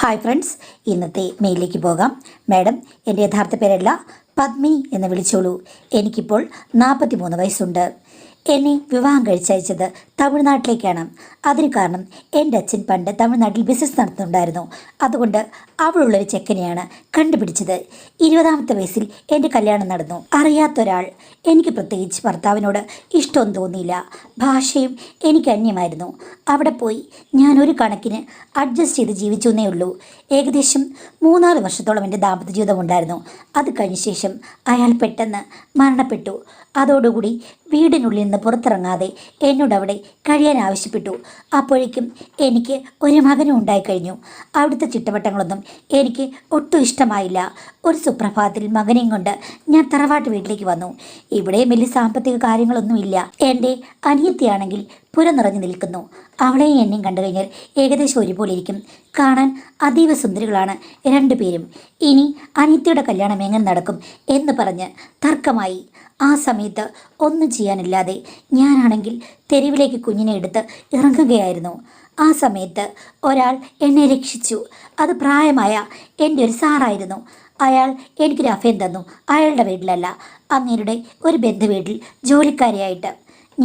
Hi friends, ഇന്നത്തെ മെയിലിലേക്ക് പോകാം. Madam, എൻ്റെ യഥാർത്ഥ പേരല്ല, പദ്മി എന്ന് വിളിച്ചോളൂ. എനിക്കിപ്പോൾ 43 വയസ്സുണ്ട്. എന്നെ വിവാഹം കഴിച്ചയച്ചത് തമിഴ്നാട്ടിലേക്കാണ്. അതിന് കാരണം എൻ്റെ അച്ഛൻ പണ്ട് തമിഴ്നാട്ടിൽ ബിസിനസ് നടത്തുന്നുണ്ടായിരുന്നു. അതുകൊണ്ട് അവിടെയുള്ളൊരു ചെക്കനെയാണ് കണ്ടുപിടിച്ചത്. 20ാമത്തെ വയസ്സിൽ എൻ്റെ കല്യാണം നടന്നു. അറിയാത്തൊരാൾ. എനിക്ക് പ്രത്യേകിച്ച് ഭർത്താവിനോട് ഇഷ്ടമൊന്നും തോന്നിയില്ല. ഭാഷയും എനിക്ക് അന്യമായിരുന്നു. അവിടെ പോയി ഞാൻ ഒരു കണക്കിന് അഡ്ജസ്റ്റ് ചെയ്ത് ജീവിച്ചു എന്നേ ഉള്ളൂ. ഏകദേശം 3-4 വർഷത്തോളം എൻ്റെ ദാമ്പത്യ ജീവിതം ഉണ്ടായിരുന്നു. അത് കഴിഞ്ഞ ശേഷം അയാൾ പെട്ടെന്ന് മരണപ്പെട്ടു. അതോടുകൂടി വീടിനുള്ളിൽ നിന്ന് പുറത്തിറങ്ങാതെ എന്നോട് അവിടെ കഴിയാൻ ആവശ്യപ്പെട്ടു. അപ്പോഴേക്കും എനിക്ക് ഒരു മകനും ഉണ്ടായിക്കഴിഞ്ഞു. അവിടുത്തെ ചിട്ടവട്ടങ്ങളൊന്നും എനിക്ക് ഒട്ടും ഇഷ്ടമായില്ല. ഒരു സുപ്രഭാതത്തിൽ മകനെയും കൊണ്ട് ഞാൻ തറവാട്ട് വീട്ടിലേക്ക് വന്നു. ഇവിടെ വലിയ സാമ്പത്തിക കാര്യങ്ങളൊന്നുമില്ല. എൻ്റെ അനിയത്തിയാണെങ്കിൽ പുറനിറഞ്ഞു നിൽക്കുന്നു. അവളെയും എന്നെയും കണ്ടു കഴിഞ്ഞാൽ ഏകദേശം ഒരുപോലെ ഇരിക്കും. കാണാൻ അതീവ സുന്ദരികളാണ് രണ്ടുപേരും. ഇനി അനിയത്തിയുടെ കല്യാണം എങ്ങനെ നടക്കും എന്ന് പറഞ്ഞ് തർക്കമായി. ആ സമയത്ത് ഒന്നും ചെയ്യാനില്ലാതെ ഞാനാണെങ്കിൽ തെരുവിലേക്ക് കുഞ്ഞിനെ എടുത്ത് ഇറങ്ങുകയായിരുന്നു. ആ സമയത്ത് ഒരാൾ എന്നെ രക്ഷിച്ചു. അത് പ്രായമായ എൻ്റെ ഒരു സാറായിരുന്നു. അയാൾ എനിക്കൊരു അഭയം തന്നു. അയാളുടെ വീട്ടിലല്ല, അങ്ങേരുടെ ഒരു ബന്ധുവീട്ടിൽ ജോലിക്കാരിയായിട്ട്.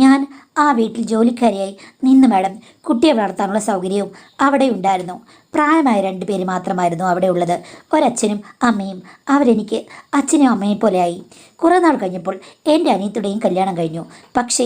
ഞാൻ ആ വീട്ടിൽ ജോലിക്കാരിയായി നിന്ന് മാഡം. കുട്ടിയെ വളർത്താനുള്ള സൗകര്യവും അവിടെ ഉണ്ടായിരുന്നു. പ്രായമായ 2 പേര് മാത്രമായിരുന്നു അവിടെ ഉള്ളത്. ഒരച്ഛനും അമ്മയും. അവരെനിക്ക് അച്ഛനും അമ്മയും പോലെയായി. കുറേ നാൾ കഴിഞ്ഞപ്പോൾ എൻ്റെ അനിയത്തിയുടെയും കല്യാണം കഴിഞ്ഞു. പക്ഷേ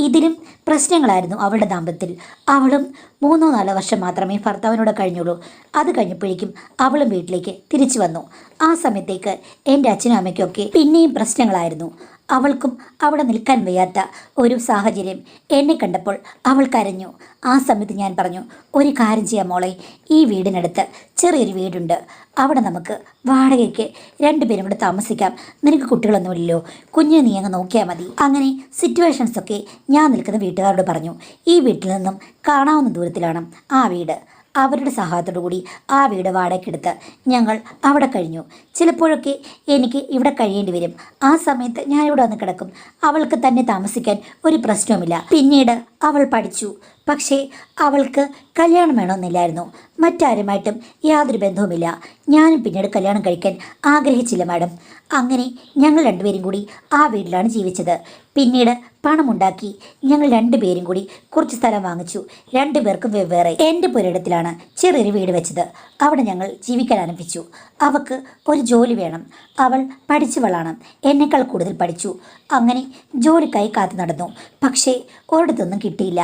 ഇതിലും പ്രശ്നങ്ങളായിരുന്നു അവളുടെ ദാമ്പത്യത്തിൽ. അവളും 3-4 വർഷം മാത്രമേ ഭർത്താവിനോട് കഴിഞ്ഞുള്ളൂ. അത് കഴിഞ്ഞപ്പോഴേക്കും അവളും വീട്ടിലേക്ക് തിരിച്ചു വന്നു. ആ സമയത്തേക്ക് എൻ്റെ അച്ഛനും അമ്മയ്ക്കൊക്കെ പിന്നെയും പ്രശ്നങ്ങളായിരുന്നു. അവൾക്കും അവിടെ നിൽക്കാൻ വയ്യാത്ത ഒരു സാഹചര്യം. എന്നെ കണ്ടപ്പോൾ അവൾ കരഞ്ഞു. ആ സമയത്ത് ഞാൻ പറഞ്ഞു, ഒരു കാര്യം ചെയ്യാം മോളെ, ഈ വീടിനടുത്ത് ചെറിയൊരു വീടുണ്ട്. അവിടെ നമുക്ക് വാടകയ്ക്ക് 2 പേരും കൂടെ താമസിക്കാം. നിനക്ക് കുട്ടികളൊന്നുമില്ലല്ലോ, കുഞ്ഞിനെ നീ അങ്ങ് നോക്കിയാൽ മതി. അങ്ങനെ സിറ്റുവേഷൻസൊക്കെ ഞാൻ നിൽക്കുന്ന വീട്ടുകാരോട് പറഞ്ഞു. ഈ വീട്ടിൽ നിന്നും കാണാവുന്ന ദൂരത്തിലാണ് ആ വീട്. അവരുടെ സഹായത്തോടു കൂടി ആ വീട് വാടകയ്ക്കെടുത്ത് ഞങ്ങൾ അവിടെ കഴിഞ്ഞു. ചിലപ്പോഴൊക്കെ എനിക്ക് ഇവിടെ കഴിയേണ്ടി വരും. ആ സമയത്ത് ഞാൻ ഇവിടെ വന്ന് കിടക്കും. അവൾക്ക് തന്നെ താമസിക്കാൻ ഒരു പ്രശ്നവുമില്ല. പിന്നീട് അവൾ പഠിച്ചു. പക്ഷേ അവൾക്ക് കല്യാണം വേണമെന്നില്ലായിരുന്നു. മറ്റാരുമായിട്ടും യാതൊരു ബന്ധവുമില്ല. ഞാനും പിന്നീട് കല്യാണം കഴിക്കാൻ ആഗ്രഹിച്ചില്ല മാഡം. അങ്ങനെ ഞങ്ങൾ 2 പേരും കൂടി ആ വീട്ടിലാണ് ജീവിച്ചത്. പിന്നീട് പണമുണ്ടാക്കി ഞങ്ങൾ 2 പേരും കൂടി കുറച്ച് സ്ഥലം വാങ്ങിച്ചു. 2 പേർക്കും വെവ്വേറെ. എൻ്റെ പുരയിടത്തിലാണ് ചെറിയൊരു വീട് വെച്ചത്. അവിടെ ഞങ്ങൾ ജീവിക്കാൻ ആരംഭിച്ചു. അവൾക്ക് ഒരു ജോലി വേണം. അവൾ പഠിച്ചവളാണ്. എന്നേക്കാൾ കൂടുതൽ പഠിച്ചു. അങ്ങനെ ജോലിക്കായി കാത്തു നടന്നു. പക്ഷേ ഒരിടത്തൊന്നും കിട്ടിയില്ല.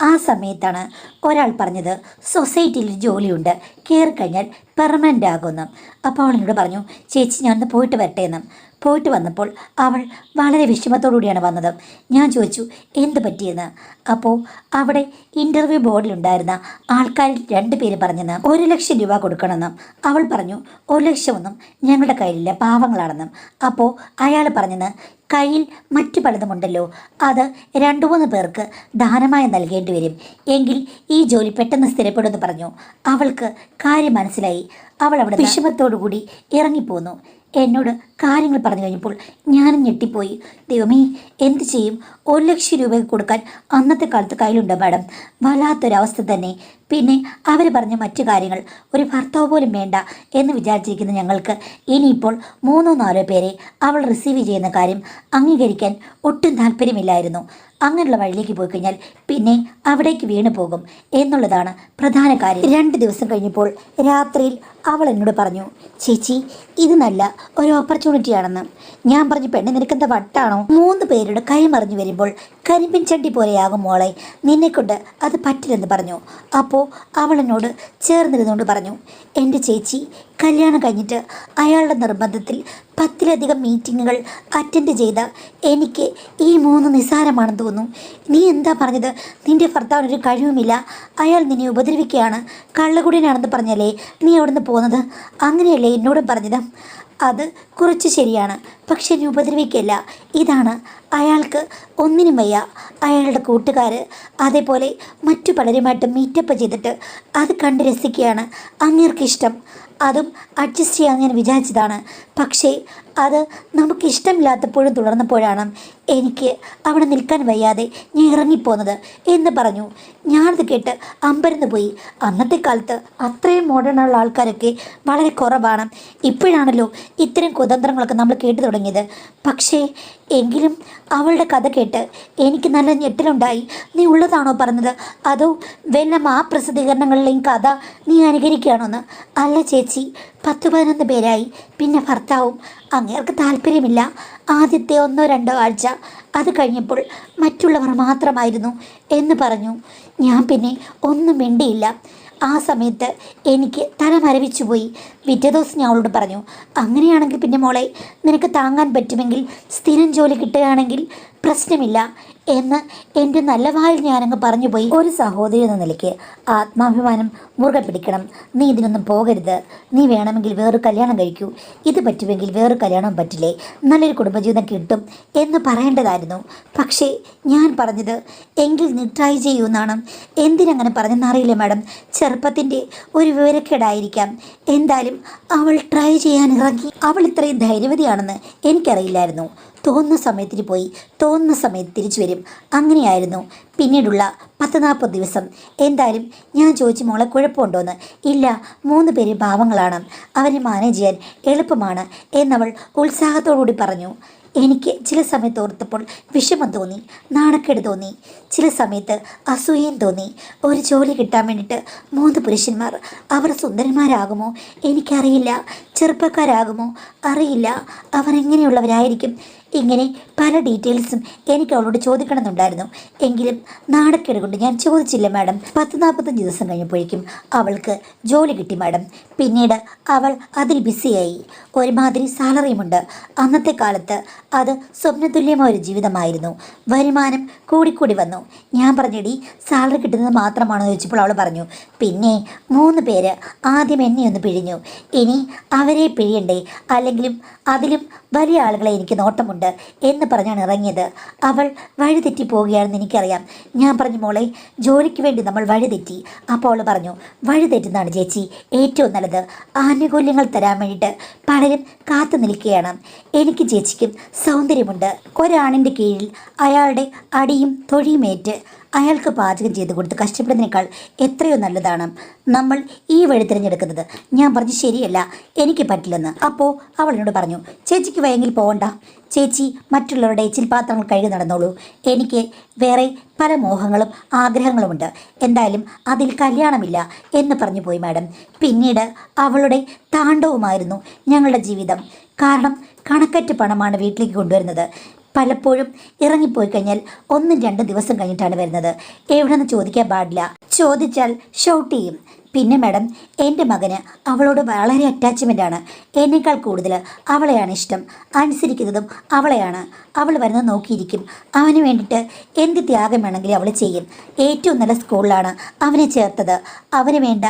ആ സമയത്താണ് ഒരാൾ പറഞ്ഞത്, സൊസൈറ്റിയിൽ ജോലിയുണ്ട്, കയറിക്കഴിഞ്ഞാൽ പെർമനൻ്റ് ആകുമെന്ന്. അപ്പോൾ അവൾ എന്നോട് പറഞ്ഞു, ചേച്ചി ഞാനൊന്ന് പോയിട്ട് വരട്ടെ എന്ന്. പോയിട്ട് വന്നപ്പോൾ അവൾ വളരെ വിഷമത്തോടുകൂടിയാണ് വന്നത്. ഞാൻ ചോദിച്ചു എന്ത് പറ്റിയെന്ന്. അപ്പോൾ അവിടെ ഇൻ്റർവ്യൂ ബോർഡിലുണ്ടായിരുന്ന ആൾക്കാരിൽ 2 പേര് പറഞ്ഞെന്ന് 1 ലക്ഷം രൂപ കൊടുക്കണമെന്നും. അവൾ പറഞ്ഞു 1 ലക്ഷമൊന്നും ഞങ്ങളുടെ കയ്യിലില്ല, പാവങ്ങളാണെന്നും. അപ്പോൾ അയാൾ പറഞ്ഞെന്ന്, കയ്യിൽ മറ്റു പലതുമുണ്ടല്ലോ, അത് 2-3 പേർക്ക് ദാനമായി നൽകേണ്ടി വരും, എങ്കിൽ ഈ ജോലി പെട്ടെന്ന് സ്ഥിരപ്പെടുമെന്ന് പറഞ്ഞു. അവൾക്ക് കാര്യം മനസ്സിലായി. അവൾ അവിടെ വിഷമത്തോടുകൂടി ഇറങ്ങിപ്പോന്നു. എന്നോട് കാര്യങ്ങൾ പറഞ്ഞു കഴിഞ്ഞപ്പോൾ ഞാനും ഞെട്ടിപ്പോയി. ദൈവമേ, എന്ത് ചെയ്യും? 1 ലക്ഷം രൂപ കൊടുക്കാൻ അന്നത്തെ കാലത്ത് കയ്യിലുണ്ടോ മാഡം? വല്ലാത്തൊരവസ്ഥ തന്നെ. പിന്നെ അവർ പറഞ്ഞ മറ്റു കാര്യങ്ങൾ, ഒരു ഭർത്താവ് പോലും വേണ്ട എന്ന് വിചാരിച്ചിരിക്കുന്ന ഞങ്ങൾക്ക് ഇനിയിപ്പോൾ 3-4 പേരെ അവൾ റിസീവ് ചെയ്യുന്ന കാര്യം അംഗീകരിക്കാൻ ഒട്ടും താല്പര്യമില്ലായിരുന്നു. അങ്ങനെയുള്ള വഴിയിലേക്ക് പോയി കഴിഞ്ഞാൽ പിന്നെ അവിടേക്ക് വീണു പോകും എന്നുള്ളതാണ് പ്രധാന കാര്യം. 2 ദിവസം കഴിഞ്ഞപ്പോൾ രാത്രിയിൽ അവൾ എന്നോട് പറഞ്ഞു, ചേച്ചി ഇത് നല്ല ഒരു ഓപ്പർച്യൂണിറ്റിയാണെന്ന്. ഞാൻ പറഞ്ഞു, പെണ്ണെ നിനക്കെന്താ വട്ടാണോ? 3 പേരുടെ കൈ മറിഞ്ഞു വരുമ്പോൾ കരിമ്പിൻ ചട്ടി പോലെയാകും മോളെ, നിന്നെക്കൊണ്ട് അത് പറ്റില്ലെന്ന് പറഞ്ഞു. അപ്പോൾ അവൾ എന്നോട് ചേർന്നിരുന്നുകൊണ്ട് പറഞ്ഞു, എൻ്റെ ചേച്ചി കല്യാണം കഴിഞ്ഞിട്ട് അയാളുടെ നിർബന്ധത്തിൽ 10-ലധികം മീറ്റിങ്ങുകൾ അറ്റൻഡ് ചെയ്ത എനിക്ക് ഈ 3 നിസ്സാരമാണെന്ന് തോന്നുന്നു. നീ എന്താ പറഞ്ഞത്? നിൻ്റെ ഭർത്താവിനൊരു കഴിവുമില്ല, അയാൾ നിന്നെ ഉപദ്രവിക്കുകയാണ്, കള്ളകുടിയനാണെന്ന് പറഞ്ഞല്ലേ നീ അവിടുന്ന് പോകുന്നത്? അങ്ങനെയല്ലേ എന്നോടും പറഞ്ഞത്? അത് കുറച്ച് ശരിയാണ്, പക്ഷെ നീ ഉപദ്രവിക്കല്ല. ഇതാണ് അയാൾക്ക് ഒന്നിനും വയ്യ. അയാളുടെ കൂട്ടുകാർ അതേപോലെ മറ്റു പലരുമായിട്ട് മീറ്റപ്പ് ചെയ്തിട്ട് അത് കണ്ട് രസിക്കുകയാണ് അങ്ങേർക്കിഷ്ടം. അതും അഡ്ജസ്റ്റ് ചെയ്യാൻ ഞാൻ വിചാരിച്ചതാണ്. പക്ഷേ അത് നമുക്കിഷ്ടമില്ലാത്തപ്പോഴും തുടർന്നപ്പോഴാണ് എനിക്ക് അവിടെ നിൽക്കാൻ വയ്യാതെ ഞാൻ ഇറങ്ങിപ്പോന്നത് എന്ന് പറഞ്ഞു. ഞാനത് കേട്ട് അമ്പരന്ന് പോയി. അന്നത്തെ കാലത്ത് അത്രയും മോഡേണുള്ള ആൾക്കാരൊക്കെ വളരെ കുറവാണ്. ഇപ്പോഴാണല്ലോ ഇത്തരം കുതന്ത്രങ്ങളൊക്കെ നമ്മൾ കേട്ടു തുടങ്ങിയത്. പക്ഷേ എങ്കിലും അവളുടെ കഥ കേട്ട് എനിക്ക് നല്ല ഞെട്ടലുണ്ടായി. നീ ഉള്ളതാണോ പറഞ്ഞത്, അതോ വല്ല ആ പ്രസിദ്ധീകരണങ്ങളിലെയും കഥ നീ അനുകരിക്കുകയാണോന്ന്? അല്ല ചേച്ചി, 10-11 പേരായി, പിന്നെ ഭർത്താവും. അങ്ങേർക്ക് താല്പര്യമില്ല. ആദ്യത്തെ 1-2 ആഴ്ച, അത് കഴിഞ്ഞപ്പോൾ മറ്റുള്ളവർ മാത്രമായിരുന്നു എന്ന് പറഞ്ഞു. ഞാൻ പിന്നെ ഒന്നും മിണ്ടിയില്ല. ആ സമയത്ത് എനിക്ക് തല മരവിച്ചു പോയി. പിറ്റേ ദിവസം ഞാൻ അവളോട് പറഞ്ഞു, അങ്ങനെയാണെങ്കിൽ പിന്നെ മോളെ നിനക്ക് താങ്ങാൻ പറ്റുമെങ്കിൽ സ്ഥിരം ജോലി കിട്ടുകയാണെങ്കിൽ പ്രശ്നമില്ല എന്ന് എൻ്റെ നല്ല വായിൽ ഞാനങ്ങ് പറഞ്ഞു പോയി. ഒരു സഹോദരി എന്ന നിലയ്ക്ക് ആത്മാഭിമാനം മുറുകെ പിടിക്കണം. നീ ഇതിനൊന്നും പോകരുത്. നീ വേണമെങ്കിൽ വേറൊരു കല്യാണം കഴിക്കൂ. ഇത് പറ്റുമെങ്കിൽ വേറൊരു കല്യാണം പറ്റില്ലേ, നല്ലൊരു കുടുംബജീവിതം കിട്ടും എന്ന് പറയേണ്ടതായിരുന്നു. പക്ഷേ ഞാൻ പറഞ്ഞത് എങ്കിൽ നീ ട്രൈ ചെയ്യൂ എന്നാണ്. എന്തിനങ്ങനെ പറഞ്ഞെന്നറിയില്ല മാഡം. ചെറുപ്പത്തിൻ്റെ ഒരു വിവരക്കേടായിരിക്കാം. എന്തായാലും അവൾ ട്രൈ ചെയ്യാൻ ഇറങ്ങി. അവൾ ഇത്രയും ധൈര്യവതിയാണെന്ന് എനിക്കറിയില്ലായിരുന്നു. തോന്നുന്ന സമയത്തിന് പോയി തോന്നുന്ന സമയത്ത് തിരിച്ചു വരും. അങ്ങനെയായിരുന്നു പിന്നീടുള്ള 10-40 ദിവസം. എന്തായാലും ഞാൻ ചോദിച്ചു, മോളെ കുഴപ്പമുണ്ടോയെന്ന്. ഇല്ല, 3 പേര് പാവങ്ങളാണ്, അവരെ മാനേജ് ചെയ്യാൻ എളുപ്പമാണ് എന്നവൾ ഉത്സാഹത്തോടുകൂടി പറഞ്ഞു. എനിക്ക് ചില സമയത്ത് ഓർത്തപ്പോൾ വിഷമം തോന്നി, നാണക്കേട് തോന്നി, ചില സമയത്ത് അസൂയയും തോന്നി. ഒരു ജോലി കിട്ടാൻ വേണ്ടിയിട്ട് 3 പുരുഷന്മാർ, അവർ സുന്ദരന്മാരാകുമോ എനിക്കറിയില്ല, ചെറുപ്പക്കാരാകുമോ അറിയില്ല, അവർ എങ്ങനെയുള്ളവരായിരിക്കും, ഇങ്ങനെ പല ഡീറ്റെയിൽസും എനിക്ക് അവളോട് ചോദിക്കണമെന്നുണ്ടായിരുന്നു. എങ്കിലും നാണക്കേട് കൊണ്ട് ഞാൻ ചോദിച്ചില്ല മാഡം. 10-45 ദിവസം കഴിഞ്ഞപ്പോഴേക്കും അവൾക്ക് ജോലി കിട്ടി മാഡം. പിന്നീട് അവൾ അതിൽ ബിസിയായി. ഒരുമാതിരി സാലറിയുമുണ്ട്. അന്നത്തെ കാലത്ത് അത് സ്വപ്നതുല്യമായ ഒരു ജീവിതമായിരുന്നു. വരുമാനം കൂടിക്കൂടി വന്നു. ഞാൻ പറഞ്ഞെടി, സാലറി കിട്ടുന്നത് മാത്രമാണോ എന്ന് ചോദിച്ചപ്പോൾ അവൾ പറഞ്ഞു, പിന്നെ 3 പേര് ആദ്യം എന്നെ ഒന്ന് പിഴിഞ്ഞു, ഇനി അവരെ പിഴിയണ്ടേ, അല്ലെങ്കിലും അതിലും വലിയ ആളുകളെ എനിക്ക് നോട്ടമുണ്ട് എന്ന് പറഞ്ഞാണ് ഇറങ്ങിയത്. അവൾ വഴിതെറ്റി പോവുകയാണെന്ന് എനിക്കറിയാം. ഞാൻ പറഞ്ഞു, മോളെ ജോലിക്ക് വേണ്ടി നമ്മൾ വഴിതെറ്റി. അപ്പോൾ അവൾ പറഞ്ഞു, വഴിതെറ്റുന്നതാണ് ചേച്ചി ഏറ്റവും നല്ലത്. ആനുകൂല്യങ്ങൾ തരാൻ വേണ്ടിയിട്ട് പലരും കാത്തു നിൽക്കുകയാണ്. എനിക്ക് ചേച്ചിക്കും സൗന്ദര്യമുണ്ട്. ഒരാണിൻ്റെ കീഴിൽ അയാളുടെ അടിയും തൊഴിയുമേറ്റ് അയാൾക്ക് പാചകം ചെയ്ത് കൊടുത്ത് കഷ്ടപ്പെടുന്നതിനേക്കാൾ എത്രയോ നല്ലതാണ് നമ്മൾ ഈ വഴി തിരഞ്ഞെടുക്കുന്നത്. ഞാൻ പറഞ്ഞു, ശരിയല്ല, എനിക്ക് പറ്റില്ലെന്ന്. അപ്പോൾ അവൾ എന്നോട് പറഞ്ഞു, ചേച്ചിക്ക് വയ്യെങ്കിൽ പോകണ്ട, ചേച്ചി മറ്റുള്ളവരുടെ ചിൽപാത്രങ്ങൾ കഴുകി നടന്നോളൂ. എനിക്ക് വേറെ പല മോഹങ്ങളും ആഗ്രഹങ്ങളുമുണ്ട്. എന്തായാലും അതിൽ കല്യാണമില്ല എന്ന് പറഞ്ഞു പോയി മാഡം. പിന്നീട് അവളുടെ താണ്ഡവുമായിരുന്നു ഞങ്ങളുടെ ജീവിതം. കാരണം കണക്കറ്റ് പണമാണ് വീട്ടിലേക്ക് കൊണ്ടുവരുന്നത്. പലപ്പോഴും ഇറങ്ങിപ്പോയി കഴിഞ്ഞാൽ 1-2 ദിവസം കഴിഞ്ഞിട്ടാണ് വരുന്നത്. എവിടെന്ന് ചോദിക്കാൻ പാടില്ല. ചോദിച്ചാൽ ഷൗട്ട് ചെയ്യും. പിന്നെ മാഡം, എൻ്റെ മകന് അവളോട് വളരെ അറ്റാച്ച്മെൻ്റാണ്. എന്നേക്കാൾ കൂടുതൽ അവളെയാണ് ഇഷ്ടം. അനുസരിക്കുന്നതും അവളെയാണ്. അവൾ വരുന്നത് നോക്കിയിരിക്കും. അവന് വേണ്ടിയിട്ട് എന്ത് ത്യാഗം വേണമെങ്കിലും അവൾ ചെയ്യും. ഏറ്റവും നല്ല സ്കൂളിലാണ് അവനെ ചേർത്തത്. അവന് വേണ്ട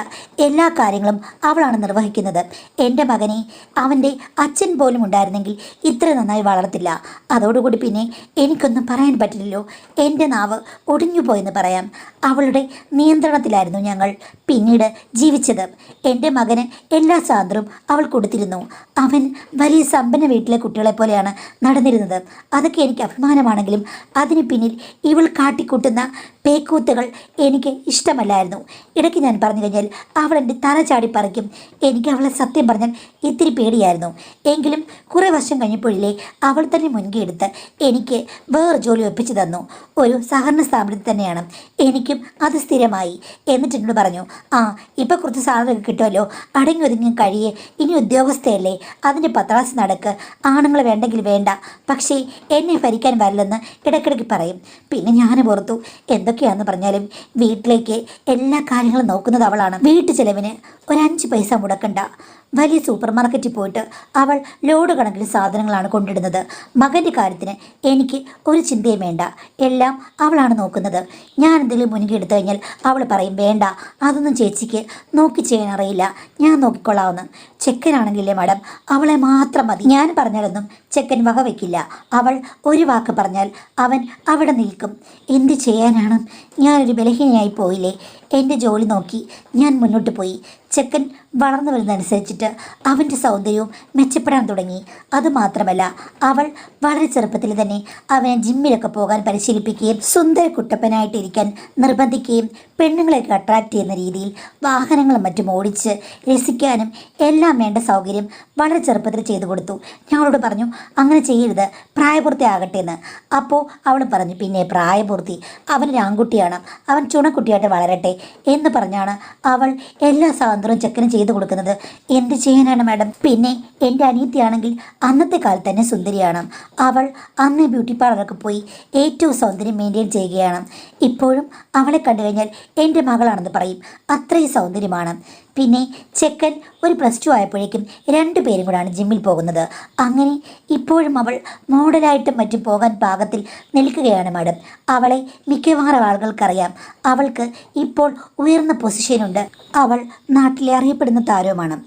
എല്ലാ കാര്യങ്ങളും അവളാണ് നിർവഹിക്കുന്നത്. എൻ്റെ മകനെ അവൻ്റെ അച്ഛൻ പോലും ഉണ്ടായിരുന്നെങ്കിൽ ഇത്ര നന്നായി വളർത്തില്ല. അതോടുകൂടി പിന്നെ എനിക്കൊന്നും പറയാൻ പറ്റില്ലല്ലോ. എൻ്റെ നാവ് ഒടിഞ്ഞുപോയെന്ന് പറയാം. അവളുടെ നിയന്ത്രണത്തിലായിരുന്നു ഞങ്ങൾ പിന്നീട് ജീവിച്ചത്. എൻ്റെ മകന് എല്ലാ സ്വാതന്ത്ര്യവും അവൾ കൊടുത്തിരുന്നു. അവൻ വലിയ സമ്പന്ന വീട്ടിലെ കുട്ടികളെ പോലെയാണ് നടന്നിരുന്നത്. അതൊക്കെ എനിക്ക് അഭിമാനമാണെങ്കിലും അതിന് പിന്നിൽ ഇവൾ കാട്ടിക്കൂട്ടുന്ന പേക്കൂത്തുകൾ എനിക്ക് ഇഷ്ടമല്ലായിരുന്നു. ഇടയ്ക്ക് ഞാൻ പറഞ്ഞു കഴിഞ്ഞാൽ അവൾ എൻ്റെ തല ചാടി പറിക്കും. എനിക്ക് അവളെ സത്യം പറഞ്ഞാൽ ഇത്തിരി പേടിയായിരുന്നു. എങ്കിലും കുറേ വർഷം കഴിഞ്ഞപ്പോഴില്ലേ അവൾ തന്നെ മുൻകൈ എടുത്ത് എനിക്ക് വേറെ ജോലി ഒപ്പിച്ചു തന്നു. ഒരു സഹകരണ സ്ഥാപനത്തിൽ തന്നെയാണ്. എനിക്കും അത് സ്ഥിരമായി. എന്നിട്ട് എന്നോട് പറഞ്ഞു, ഇപ്പം കുറച്ച് സാലറി കിട്ടുമല്ലോ, അടങ്ങി ഒതുങ്ങി കഴിയേ, ഇനി ഉദ്യോഗസ്ഥയല്ലേ, അതിൻ്റെ പത്രാസ് നടക്ക്, ആണുങ്ങൾ വേണ്ടെങ്കിൽ വേണ്ട, പക്ഷേ എന്നെ ഭരിക്കാൻ വരില്ലെന്ന് ഇടയ്ക്കിടയ്ക്ക് പറയും. പിന്നെ ഞാൻ പുറത്തു എന്തൊക്കെയാണെന്ന് പറഞ്ഞാലും വീട്ടിലേക്ക് എല്ലാ കാര്യങ്ങളും നോക്കുന്നത് അവളാണ്. വീട്ടു ചെലവിന് ഒരു 5 പൈസ മുടക്കണ്ട. വലിയ സൂപ്പർ മാർക്കറ്റിൽ പോയിട്ട് അവൾ ലോഡ് കണക്കിന് സാധനങ്ങളാണ് കൊണ്ടിടുന്നത്. മകൻ്റെ കാര്യത്തിന് എനിക്ക് ഒരു ചിന്തയും വേണ്ട. എല്ലാം അവളാണ് നോക്കുന്നത്. ഞാൻ എന്തെങ്കിലും മുൻകൈ എടുത്തു കഴിഞ്ഞാൽ അവൾ പറയും, വേണ്ട, അതൊന്നും ചേച്ചിക്ക് നോക്കി ചെയ്യാൻ അറിയില്ല, ഞാൻ നോക്കിക്കൊള്ളാമെന്ന്. ചെക്കനാണെങ്കിലേ മാഡം അവളെ മാത്രം മതി. ഞാൻ പറഞ്ഞാലൊന്നും ചെക്കൻ വകവയ്ക്കില്ല. അവൾ ഒരു വാക്ക് പറഞ്ഞാൽ അവൻ അവിടെ നിൽക്കും. എന്ത് ചെയ്യാനാണ്? ഞാനൊരു ബലഹീനയായി പോയില്ലേ. എൻ്റെ ജോലി നോക്കി ഞാൻ മുന്നോട്ട് പോയി. ചെക്കൻ വളർന്നു വരുന്നതനുസരിച്ചിട്ട് അവൻ്റെ സൗന്ദര്യവും മെച്ചപ്പെടാൻ തുടങ്ങി. അതുമാത്രമല്ല, അവൾ വളരെ ചെറുപ്പത്തിൽ തന്നെ അവനെ ജിമ്മിലൊക്കെ പോകാൻ പരിശീലിപ്പിക്കുകയും സുന്ദര കുട്ടപ്പനായിട്ടിരിക്കാൻ നിർബന്ധിക്കുകയും പെണ്ണുങ്ങളെയൊക്കെ അട്രാക്റ്റ് ചെയ്യുന്ന രീതിയിൽ വാഹനങ്ങളും മറ്റും ഓടിച്ച് രസിക്കാനും എല്ലാം വേണ്ട സൗകര്യം വളരെ ചെറുപ്പത്തിൽ ചെയ്തു കൊടുത്തു. ഞങ്ങളോട് പറഞ്ഞു അങ്ങനെ ചെയ്യരുത്, പ്രായപൂർത്തിയാകട്ടെ എന്ന്. അപ്പോൾ അവൾ പറഞ്ഞു പിന്നെ പ്രായപൂർത്തി, അവനൊരു ആൺകുട്ടിയാണ്, അവൻ ചുണക്കുട്ടിയായിട്ട് വളരട്ടെ എന്ന് പറഞ്ഞാണ് അവൾ എല്ലാ സ്വാതന്ത്ര്യവും ചെക്കനും ചെയ്തു കൊടുക്കുന്നത്. എന്ത് ചെയ്യാനാണ് മാഡം? പിന്നെ എൻ്റെ അനിയത്തിയാണെങ്കിൽ അന്നത്തെ കാലത്ത് തന്നെ സുന്ദരിയാണ്. അവൾ അന്ന് ബ്യൂട്ടി പാർലറൊക്കെ പോയി ഏറ്റവും സൗന്ദര്യം മെയിൻറ്റെയിൻ ചെയ്യുകയാണ്. ഇപ്പോഴും അവളെ കണ്ടു കഴിഞ്ഞാൽ എൻ്റെ മകളാണെന്ന് പറയും, അത്രയും സൗന്ദര്യമാണ്. പിന്നെ ചെക്കൻ ഒരു +2 ആയപ്പോഴേക്കും 2 പേരും കൂടാണ് ജിമ്മിൽ പോകുന്നത്. അങ്ങനെ ഇപ്പോഴും അവൾ മോഡലായിട്ടും മറ്റും പോകാൻ പാകത്തിൽ നിൽക്കുകയാണ് മാഡം. അവളെ മിക്കവാറും ആളുകൾക്കറിയാം. അവൾക്ക് ഇപ്പോൾ ഉയർന്ന പൊസിഷനുണ്ട്. അവൾ നാട്ടിലെ അറിയപ്പെടുന്ന താരവുമാണ്.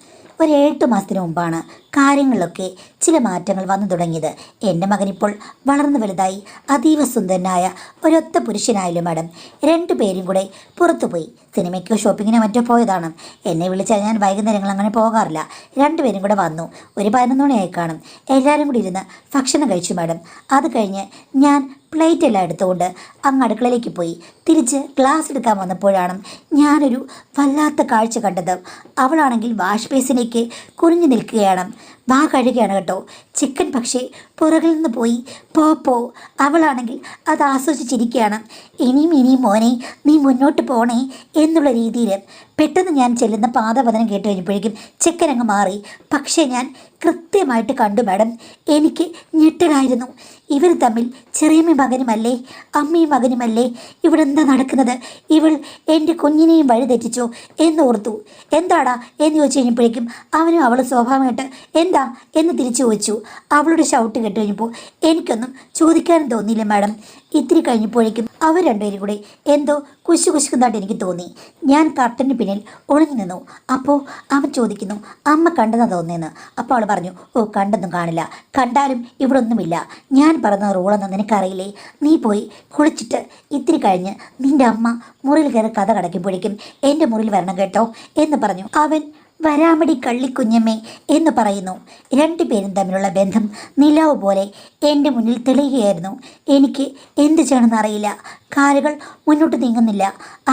ഒരു 8 മാസത്തിന് മുമ്പാണ് കാര്യങ്ങളിലൊക്കെ ചില മാറ്റങ്ങൾ വന്നു തുടങ്ങിയത്. എൻ്റെ മകനിപ്പോൾ വളർന്നു വലുതായി അതീവ സുന്ദരനായ ഒരൊത്ത പുരുഷനായല്ലോ മാഡം. 2 പേരും കൂടെ പുറത്തുപോയി സിനിമയ്ക്കോ ഷോപ്പിങ്ങിനോ മറ്റോ പോയതാണ്. എന്നെ വിളിച്ചാൽ ഞാൻ വൈകുന്നേരങ്ങൾ അങ്ങനെ പോകാറില്ല. 2 പേരും കൂടെ വന്നു. ഒരു 11 മണിയായി കാണും. എല്ലാവരും കൂടി ഇരുന്ന് ഭക്ഷണം കഴിച്ചു മാഡം. അത് കഴിഞ്ഞ് ഞാൻ പ്ലേറ്റ് എല്ലാം എടുത്തുകൊണ്ട് അങ്ങ് അടുക്കളയിലേക്ക് പോയി. തിരിച്ച് ഗ്ലാസ് എടുക്കാൻ വന്നപ്പോഴാണ് ഞാനൊരു വല്ലാത്ത കാഴ്ച കണ്ടത്. അവളാണെങ്കിൽ വാഷ് ബേസിലേക്ക് കുനിഞ്ഞു നിൽക്കുകയാണ്. വാ കഴുകുകയാണ് കേട്ടോ. ചിക്കൻ പക്ഷേ പുറകിൽ നിന്ന് പോയി പോ. അവളാണെങ്കിൽ അത് ആസ്വദിച്ചിരിക്കുകയാണ്. ഇനിയും മോനെ നീ മുന്നോട്ട് പോണേ എന്നുള്ള രീതിയിൽ പെട്ടെന്ന് ഞാൻ ചെല്ലുന്ന പാദപതനം കേട്ട് കഴിഞ്ഞപ്പോഴേക്കും ചിക്കൻ അങ്ങ് മാറി. പക്ഷേ ഞാൻ കൃത്യമായിട്ട് കണ്ടു മാഡം. എനിക്ക് ഞെട്ടലായിരുന്നു. ഇവർ തമ്മിൽ ചെറിയമ്മയും മകനുമല്ലേ, അമ്മയും മകനുമല്ലേ? ഇവിടെ എന്താ നടക്കുന്നത്? ഇവൾ എൻ്റെ കുഞ്ഞിനെയും വഴി തെറ്റിച്ചോ എന്നോർത്തു. എന്താടാ എന്ന് ചോദിച്ചു കഴിഞ്ഞപ്പോഴേക്കും അവനും അവൾ സ്വാഭാവികമായിട്ട് എന്താ എന്ന് തിരിച്ചു ചോദിച്ചു. അവളുടെ ഷൗട്ട് കേട്ട് കഴിഞ്ഞപ്പോൾ എനിക്കൊന്നും ചോദിക്കാനും തോന്നിയില്ല മാഡം. ഇത്തിരി കഴിഞ്ഞപ്പോഴേക്കും അവർ 2 പേരും കൂടെ എന്തോ കുശുകുശുക്കുന്നതായിട്ട് എനിക്ക് തോന്നി. ഞാൻ കർട്ടന് പിന്നിൽ ഒളിഞ്ഞു നിന്നു. അപ്പോൾ അവൻ ചോദിക്കുന്നു അമ്മ കണ്ടെന്നാ തോന്നിയെന്ന്. അപ്പോൾ അവൾ പറഞ്ഞു ഓ കണ്ടൊന്നും കാണില്ല, കണ്ടാലും ഇവിടെ ഒന്നുമില്ല. ഞാൻ പറഞ്ഞ റൂളൊന്നും നിനക്കറിയില്ലേ? നീ പോയി കുളിച്ചിട്ട് ഇത്തിരി കഴിഞ്ഞ് നിൻ്റെ അമ്മ മുറിയിൽ കയറി കഥ കടക്കുമ്പോഴേക്കും എൻ്റെ മുറിയിൽ വരണം കേട്ടോ എന്ന് പറഞ്ഞു. അവൻ വരാമടി കള്ളിക്കുഞ്ഞമ്മേ എന്ന് പറയുന്നു. 2 പേരും തമ്മിലുള്ള ബന്ധം നിലാവ് പോലെ എൻ്റെ മുന്നിൽ തെളിയുകയായിരുന്നു. എനിക്ക് എന്ത് ചെയ്യണമെന്ന് അറിയില്ല. കാലുകൾ മുന്നോട്ട് നീങ്ങുന്നില്ല.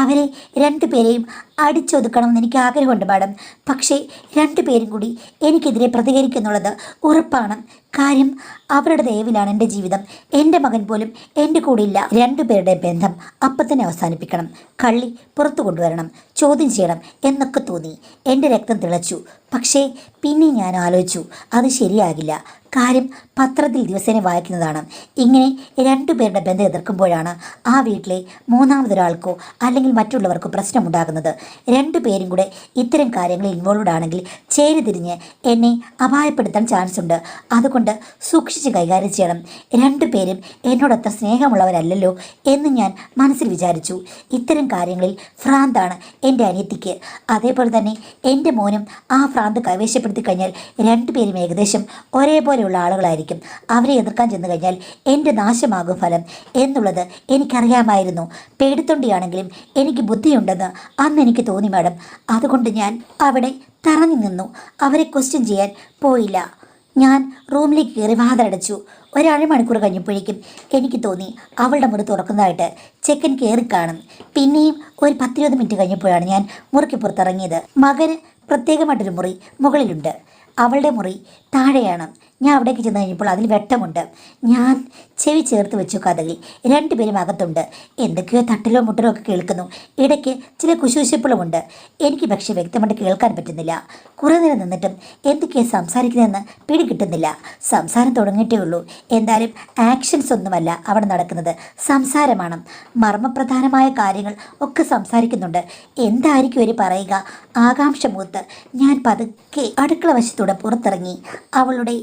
അവരെ 2 പേരെയും അടിച്ചൊതുക്കണമെന്ന് എനിക്ക് ആഗ്രഹമുണ്ട് മാഡം. പക്ഷേ 2 പേരും കൂടി എനിക്കെതിരെ പ്രതികരിക്കുന്നുള്ളത് ഉറപ്പാണ്. കാര്യം അവരുടെ ദയവിലാണ് എൻ്റെ ജീവിതം. എൻ്റെ മകൻ പോലും എൻ്റെ കൂടെ ഇല്ല. 2 പേരുടെ ബന്ധം അപ്പം തന്നെ അവസാനിപ്പിക്കണം. കള്ളി പുറത്തു കൊണ്ടുവരണം, ചോദ്യം ചെയ്യണം എന്നൊക്കെ തോന്നി. എൻ്റെ രക്തം തിളച്ചു. പക്ഷേ പിന്നെ ഞാൻ ആലോചിച്ചു അത് ശരിയാകില്ല. കാര്യം പത്രത്തിൽ ദിവസേന വായിക്കുന്നതാണ്. ഇങ്ങനെ 2 പേരുടെ ബന്ധം എതിർക്കുമ്പോഴാണ് ആ വീട്ടിലെ മൂന്നാമതൊരാൾക്കോ അല്ലെങ്കിൽ മറ്റുള്ളവർക്കോ പ്രശ്നമുണ്ടാകുന്നത്. 2 പേരും കൂടെ ഇത്തരം കാര്യങ്ങളിൽ ഇൻവോൾവ്ഡ് ആണെങ്കിൽ ചേരിതിരിഞ്ഞ് എന്നെ അപായപ്പെടുത്താൻ ചാൻസ് ഉണ്ട്. അതുകൊണ്ട് സൂക്ഷിച്ച് കൈകാര്യം ചെയ്യണം. 2 പേരും എന്നോടത്ര സ്നേഹമുള്ളവരല്ലല്ലോ എന്ന് ഞാൻ മനസ്സിൽ വിചാരിച്ചു. ഇത്തരം കാര്യങ്ങളിൽ ഭ്രാന്താണ് എൻ്റെ അനിയത്തിക്ക്. അതേപോലെ തന്നെ എൻ്റെ മോനും ആ ഭ്രാന്ത് കൈവശപ്പെടുത്തി കഴിഞ്ഞാൽ 2 പേരും ഏകദേശം ഒരേപോലെയുള്ള ആളുകളായിരിക്കും. അവരെ എതിർക്കാൻ ചെന്ന് കഴിഞ്ഞാൽ എൻ്റെ നാശമാകും ഫലം എന്നുള്ളത് എനിക്കറിയാമായിരുന്നു. പേടിത്തൊണ്ടിയാണെങ്കിലും എനിക്ക് ബുദ്ധിയുണ്ടെന്ന് അന്ന് എനിക്ക് തോന്നി മാഡം. അതുകൊണ്ട് ഞാൻ അവിടെ തറഞ്ഞു നിന്നു. അവരെ ക്വസ്റ്റ്യൻ ചെയ്യാൻ പോയില്ല. ഞാൻ റൂമിലേക്ക് കയറി വാതിലടച്ചു. ഒരു 1/2 മണിക്കൂർ കഴിഞ്ഞപ്പോഴേക്കും എനിക്ക് തോന്നി അവളുടെ മുറി തുറക്കുന്നതായിട്ട്. ചെക്കൻ കയറി കാണും. പിന്നെയും ഒരു 10-20 മിനിറ്റ് കഴിഞ്ഞപ്പോഴാണ് ഞാൻ മുറിക്ക് പുറത്തിറങ്ങിയത്. മകന് പ്രത്യേകമായിട്ടൊരു മുറി മുകളിലുണ്ട്, അവളുടെ മുറി താഴെയാണ്. ഞാൻ അവിടേക്ക് ചെന്ന് കഴിഞ്ഞപ്പോൾ അതിൽ വെട്ടമുണ്ട്. ഞാൻ ചെവി ചേർത്ത് വെച്ചു കഥകിൽ. 2 പേരും അകത്തുണ്ട്. എന്തൊക്കെയോ തട്ടലോ മുട്ടലോ ഒക്കെ കേൾക്കുന്നു. ഇടയ്ക്ക് ചില കുശൂശിപ്പുകളുമുണ്ട്. എനിക്ക് പക്ഷേ വ്യക്തമായിട്ട് കേൾക്കാൻ പറ്റുന്നില്ല. കുറേ നേരം നിന്നിട്ടും എന്തൊക്കെയാണ് സംസാരിക്കുന്നതെന്ന് പിടി കിട്ടുന്നില്ല. സംസാരം തുടങ്ങിയിട്ടേ ഉള്ളൂ. എന്തായാലും ആക്ഷൻസ് ഒന്നുമല്ല അവിടെ നടക്കുന്നത്, സംസാരമാണ്. മർമ്മപ്രധാനമായ കാര്യങ്ങൾ ഒക്കെ സംസാരിക്കുന്നുണ്ട്. എന്തായിരിക്കും അവർ പറയുക? ആകാംക്ഷ മൂത്ത് ഞാൻ പതുക്കെ അടുക്കള വശത്തൂടെ പുറത്തിറങ്ങി അവളുടെ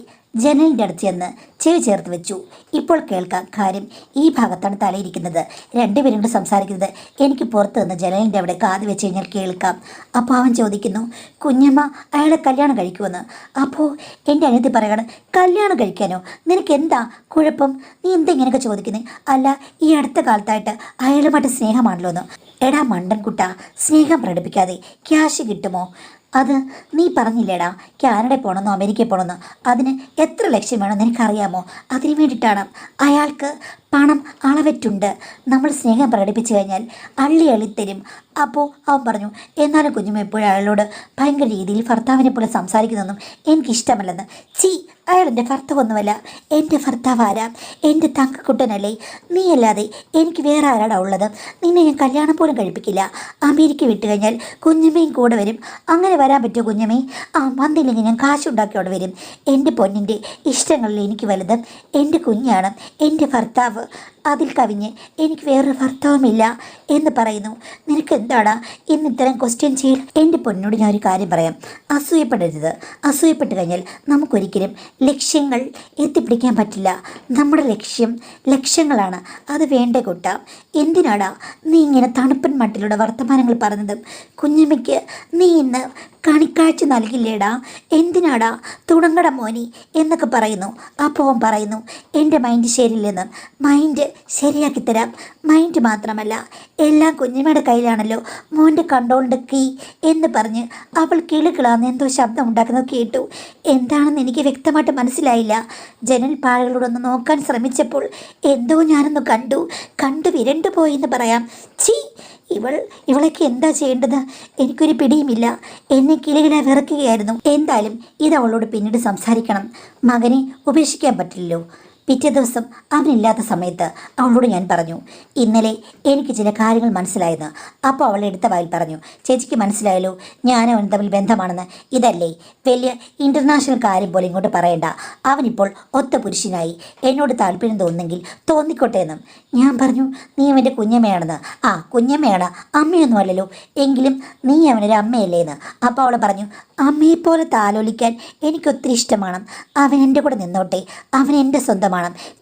ജനലിൻ്റെ അടുത്ത് ചെന്ന് ചെവി ചേർത്ത് വെച്ചു. ഇപ്പോൾ കേൾക്കാം. കാര്യം ഈ ഭാഗത്താണ് തലയിരിക്കുന്നത്. 2 പേരും കൂടെ സംസാരിക്കുന്നത് എനിക്ക് പുറത്ത് നിന്ന് ജനലിൻ്റെ അവിടെ കാത് വെച്ച് കഴിഞ്ഞാൽ കേൾക്കാം. അപ്പോൾ അവൻ ചോദിക്കുന്നു കുഞ്ഞമ്മ അയാളെ കല്യാണം കഴിക്കുമെന്ന്. അപ്പോൾ എൻ്റെ അനിയത്തി പറയാണ് കല്യാണം കഴിക്കാനോ? നിനക്ക് എന്താ കുഴപ്പം? നീ എന്താ ഇങ്ങനെയൊക്കെ ചോദിക്കുന്നത്? അല്ല ഈ അടുത്ത കാലത്തായിട്ട് അയാളുമായിട്ട് സ്നേഹമാണല്ലോ എന്ന്. എടാ മണ്ടൻ കുട്ട, സ്നേഹം പ്രകടിപ്പിക്കാതെ ക്യാഷ് കിട്ടുമോ? അത് നീ പറഞ്ഞില്ലേടാ, കാനഡ പോകണമെന്നോ അമേരിക്കയിൽ പോകണമെന്നോ? അതിന് എത്ര ലക്ഷ്യം വേണമെന്ന് എനിക്കറിയാമോ? അതിനു വേണ്ടിയിട്ടാണ്. അയാൾക്ക് പണം അളവറ്റുണ്ട്. നമ്മൾ സ്നേഹം പ്രകടിപ്പിച്ചു കഴിഞ്ഞാൽ അള്ളി അള്ളിത്തരും. അപ്പോൾ അവൻ പറഞ്ഞു, എന്നാലും കുഞ്ഞുമ്മ എപ്പോഴും അയാളോട് ഭയങ്കര രീതിയിൽ ഭർത്താവിനെ പോലെ സംസാരിക്കുന്നതൊന്നും എനിക്കിഷ്ടമല്ലെന്ന്. ചീ, അയാൾ എൻ്റെ ഭർത്താവൊന്നുമല്ല. എൻ്റെ ഭർത്താവ് ആരാ? എൻ്റെ തങ്കക്കുട്ടനല്ലേ? നീയല്ലാതെ എനിക്ക് വേറെ ആരാടാ ഉള്ളത്? നിന്നെ ഞാൻ കല്യാണം പോലും കഴിപ്പിക്കില്ല. അമേരിക്ക വിട്ട് കഴിഞ്ഞാൽ കുഞ്ഞമ്മയും കൂടെ വരും. അങ്ങനെ വരാൻ പറ്റുമോ കുഞ്ഞമ്മേ? വന്നില്ലെങ്കിൽ ഞാൻ കാശുണ്ടാക്കി അവിടെ വരും. എൻ്റെ പൊന്നിൻ്റെ ഇഷ്ടങ്ങളിൽ എനിക്ക് വലുത് എൻ്റെ കുഞ്ഞാണ്, എൻ്റെ ഭർത്താവ്. അതിൽ കവിഞ്ഞ് എനിക്ക് വേറൊരു ഭർത്താവുമില്ല എന്ന് പറയുന്നു. നിനക്ക് എന്താടാ ഇന്ന് ഇത്തരം ക്വസ്റ്റ്യൻ ചെയ്യൽ? എൻ്റെ പൊന്നോട് ഞാൻ ഒരു കാര്യം പറയാം, അസൂയപ്പെടരുത്. അസൂയപ്പെട്ട് കഴിഞ്ഞാൽ നമുക്കൊരിക്കലും ലക്ഷ്യങ്ങൾ എത്തിപ്പിടിക്കാൻ പറ്റില്ല. നമ്മുടെ ലക്ഷ്യങ്ങളാണ്. അത് വേണ്ട കൂട്ട. എന്തിനാടാ നീ ഇങ്ങനെ തണുപ്പൻ മട്ടിലൂടെ വർത്തമാനങ്ങൾ പറഞ്ഞത്? കുഞ്ഞമ്മയ്ക്ക് നീ ഇന്ന് കണിക്കാഴ്ച നൽകില്ലേടാ? എന്തിനാടാ? തുടങ്ങട മോനി എന്നൊക്കെ പറയുന്നു. അപ്പോൾ അവൻ പറയുന്നു, എൻ്റെ മൈൻഡ് ശരിയില്ലെന്ന്. മൈൻഡ് ശരിയാക്കി തരാം. മൈൻഡ് മാത്രമല്ല, എല്ലാം കുഞ്ഞമ്മയുടെ കയ്യിലാണല്ലോ, മോൻ്റെ കൺട്രോളിൻ്റെ കീ എന്ന് പറഞ്ഞ് അവൾ കിളുകിളാന്ന് എന്തോ ശബ്ദം ഉണ്ടാക്കുന്നത് കേട്ടു. എന്താണെന്ന് എനിക്ക് വ്യക്തമായിട്ട് മനസ്സിലായില്ല. ജനൽ പാഴകളോടൊന്ന് നോക്കാൻ ശ്രമിച്ചപ്പോൾ എന്തോ ഞാനൊന്ന് കണ്ടു വിരണ്ടു പോയി എന്ന് പറയാം. ചീ, ഇവളൊക്കെ എന്താ ചെയ്യേണ്ടത്? എനിക്കൊരു പിടിയുമില്ല. എന്നെ കിളികളെ വിറക്കുകയായിരുന്നു. എന്തായാലും ഇത് അവളോട് പിന്നീട് സംസാരിക്കണം. മകനെ ഉപേക്ഷിക്കാൻ പറ്റില്ലല്ലോ. പിറ്റേ ദിവസം അവനില്ലാത്ത സമയത്ത് അവളോട് ഞാൻ പറഞ്ഞു, ഇന്നലെ എനിക്ക് ചില കാര്യങ്ങൾ മനസ്സിലായെന്ന്. അപ്പോൾ അവൾ എടുത്ത വായിൽ പറഞ്ഞു, ചേച്ചിക്ക് മനസ്സിലായല്ലോ ഞാൻ അവൻ തമ്മിൽ ബന്ധമാണെന്ന്. ഇതല്ലേ വലിയ ഇൻ്റർനാഷണൽ കാര്യം പോലെ ഇങ്ങോട്ട് പറയണ്ട. അവനിപ്പോൾ ഒത്ത പുരുഷനായി. എന്നോട് താല്പര്യം തോന്നുന്നെങ്കിൽ തോന്നിക്കോട്ടെ എന്നും ഞാൻ പറഞ്ഞു. നീ അവൻ്റെ കുഞ്ഞമ്മയാണെന്ന്. കുഞ്ഞമ്മയാണ്, അമ്മയൊന്നും അല്ലല്ലോ. എങ്കിലും നീ അവനൊരു അമ്മയല്ലേ എന്ന്. അപ്പോൾ അവൾ പറഞ്ഞു, അമ്മയെപ്പോലെ താലോലിക്കാൻ എനിക്കൊത്തിരി ഇഷ്ടമാണ്. അവൻ എൻ്റെ കൂടെ നിന്നോട്ടെ. അവൻ എൻ്റെ സ്വന്തമാണ്.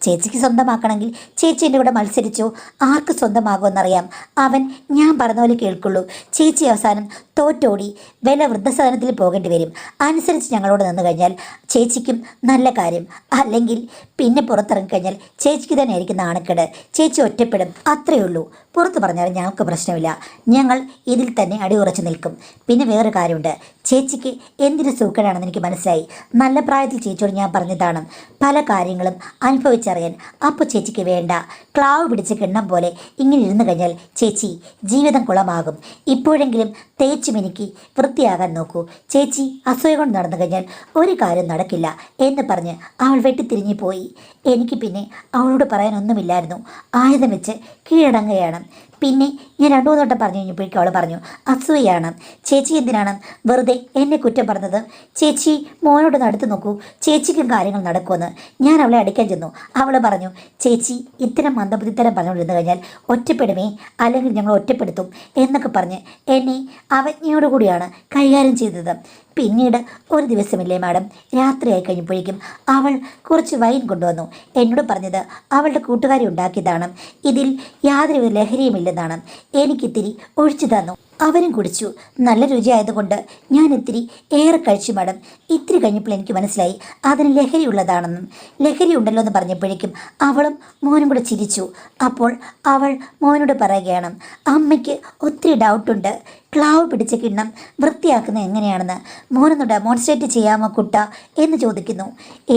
ചേച്ചിക്ക് സ്വന്തമാക്കണമെങ്കിൽ ചേച്ചി എൻ്റെ കൂടെ മത്സരിച്ചോ. ആർക്ക് സ്വന്തമാകുമെന്നറിയാം. അവൻ ഞാൻ പറഞ്ഞ പോലെ കേൾക്കുള്ളൂ. ചേച്ചി അവസാനം തോറ്റോടി വില വൃദ്ധസദനത്തിൽ പോകേണ്ടി വരും. അനുസരിച്ച് ഞങ്ങളോട് നിന്ന് കഴിഞ്ഞാൽ ചേച്ചിക്കും നല്ല കാര്യം. അല്ലെങ്കിൽ പിന്നെ പുറത്തിറങ്ങിക്കഴിഞ്ഞാൽ ചേച്ചിക്ക് തന്നെ ആയിരിക്കും നാണക്കേട്. ചേച്ചി ഒറ്റപ്പെടും. അത്രയേ ഉള്ളൂ. പുറത്ത് പറഞ്ഞാൽ ഞങ്ങൾക്ക് പ്രശ്നമില്ല. ഞങ്ങൾ ഇതിൽ തന്നെ അടിയുറച്ച് നിൽക്കും. പിന്നെ വേറൊരു കാര്യമുണ്ട്, ചേച്ചിക്ക് എന്തിനു സൂക്കടാണെന്ന് എനിക്ക് മനസ്സിലായി. നല്ല പ്രായത്തിൽ ചേച്ചിയോട് ഞാൻ പറഞ്ഞതാണ് പല കാര്യങ്ങളും അനുഭവിച്ചറിയാൻ. അപ്പോൾ ചേച്ചിക്ക് വേണ്ട. ക്ലാവ് പിടിച്ച് കിണ്ണം പോലെ ഇങ്ങനെ ഇരുന്ന് കഴിഞ്ഞാൽ ചേച്ചി ജീവിതം കുളമാകും. ഇപ്പോഴെങ്കിലും തേച്ചു മിനുക്കി വൃത്തിയാകാൻ നോക്കൂ. ചേച്ചി അസൂയ കൊണ്ട് നടന്നു കഴിഞ്ഞാൽ ഒരു കാര്യം നടക്കില്ല എന്ന് പറഞ്ഞ് അവൾ വെട്ടിത്തിരിഞ്ഞു പോയി. എനിക്ക് പിന്നെ അവളോട് പറയാനൊന്നുമില്ലായിരുന്നു. ആയുധം വെച്ച് കീഴടങ്ങുകയാണ്. പിന്നെ ഞാൻ 2-3 വട്ടം പറഞ്ഞു കഴിഞ്ഞപ്പോഴേക്കും അവൾ പറഞ്ഞു, അസൂയാണ്. ചേച്ചി എന്തിനാണ് വെറുതെ എന്നെ കുറ്റം പറഞ്ഞത്? ചേച്ചി മോനോട് നടത്തി നോക്കൂ, ചേച്ചിക്കും കാര്യങ്ങൾ നടക്കുമെന്ന്. ഞാൻ അവളെ അടിക്കാൻ ചെന്നു. അവൾ പറഞ്ഞു, ചേച്ചി ഇത്തരം മന്ദബുദ്ധിത്തരം പറഞ്ഞുകൊണ്ടിരുന്നു കഴിഞ്ഞാൽ ഒറ്റപ്പെടുമേ, അല്ലെങ്കിൽ ഞങ്ങൾ ഒറ്റപ്പെടുത്തും എന്നൊക്കെ പറഞ്ഞ് എന്നെ അവജ്ഞയോടുകൂടിയാണ് കൈകാര്യം ചെയ്തത്. പിന്നീട് ഒരു ദിവസമില്ലേ മാഡം, രാത്രിയായി കഴിഞ്ഞപ്പോഴേക്കും അവൾ കുറച്ച് വൈൻ കൊണ്ടുവന്നു. എന്നോട് പറഞ്ഞത് അവളുടെ കൂട്ടുകാരി ഉണ്ടാക്കിയതാണ്. ഇതിൽ യാതൊരു ലഹരിയുമില്ലെന്നാണ്. എനിക്കിത്തിരി ഒഴിച്ചു തന്നു. അവനും കുടിച്ചു. നല്ല രുചിയായതുകൊണ്ട് ഞാൻ ഇത്തിരി ഏറെ കഴിച്ചു മാഡം. ഇത്തിരി കഴിഞ്ഞപ്പോൾ എനിക്ക് മനസ്സിലായി അതിന് ലഹരി ഉള്ളതാണെന്നും. ലഹരി ഉണ്ടല്ലോ എന്ന് പറഞ്ഞപ്പോഴേക്കും അവളും മോനും കൂടെ ചിരിച്ചു. അപ്പോൾ അവൾ മോനോട് പറയുകയാണ്, അമ്മയ്ക്ക് ഒത്തിരി ഡൗട്ടുണ്ട്. ക്ലാവ് പിടിച്ച കിണ്ണം വൃത്തിയാക്കുന്നത് എങ്ങനെയാണെന്ന് മോനൊന്ന് ഡെമോൺസ്ട്രേറ്റ് ചെയ്യാമോ കുട്ട എന്ന് ചോദിക്കുന്നു.